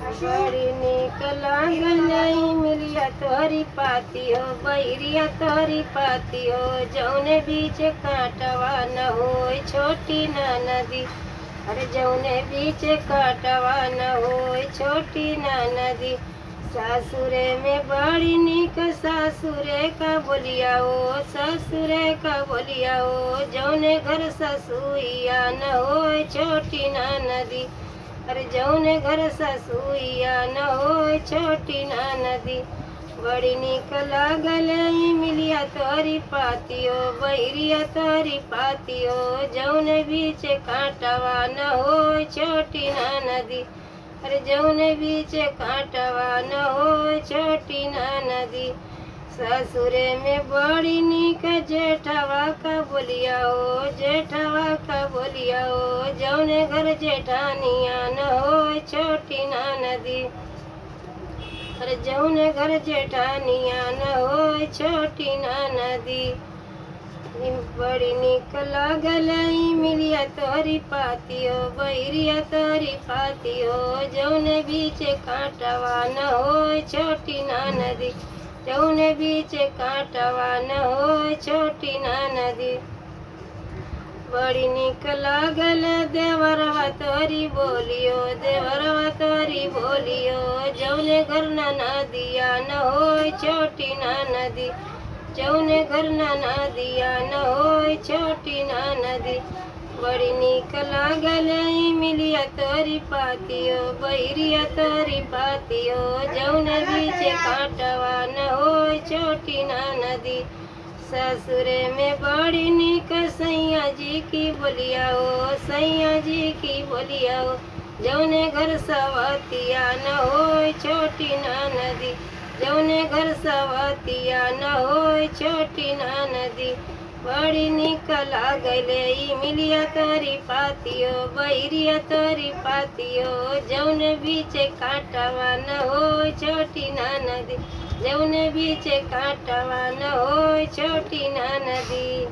बड़ी निक लागल मिलिया तोहरी पाती हो बैरिया तोहरी पाती हो जौने बीच कांटवा न होय छोटी ना नदी। अरे जौने बीच कांटवा न होय छोटी ना नदी। सासुरे में बड़ी निक सासुरे का बोलिया ओ ससुरे का बोलिया ओ जौने घर ससुइया न होय छोटी ना नदी। अरे जौने घर ससुइया न होय छोटी ना नदी। बड़ी निक लागल मिलिया तोहरी पातियो बैरिया तोहरी पातियो जौने बीच कांटवा न होय छोटी ना नदी। अरे जौने बीच कांटवा न होय छोटी ना नदी। ससुरे में बड़ी निक जेठवा का बोलिया ओ जेठवा का बोलिया ओ जौने घर जेठानिया न होय छोटी ना नदी। अरे जौने घर जेठानिया न होय छोटी ना नदी। बड़ी निक लागल मिलिया तोहरी पातियो बैरिया तोहरी पातियो जौने बीच कांटवा न होय छोटी ना नदी। जौने बीच कांटवा न होय छोटी ना नदी। बड़ी निक लागल देवरवा तोहरी बोलियो देवरवा तोहरी बोलियो जौने घर न नदिया न होय छोटी ना नदी। जौने घर न नदिया न होय छोटी ना नदी। बड़ी निक लागल मिलिया तोहरी पातियो बैरिया तोहरी पातियो जौने बीच कांटवा न होय छोटी ना नदी। ससुरे में बड़ी निक सैया जी की बोलिया ओ सैया जी की बोलिया ओ जौने घर सवतिया न होय छोटी ना नदी। जौने घर सवतिया न होय छोटी ना नदी। बड़ी निक लागल मिलिया तोहरी पातियो बैरिया तोहरी पातियो जौने बीच कांटवा न होय छोटी ना नदी। जौने बीच कांटवा न होय छोटी ना नदी।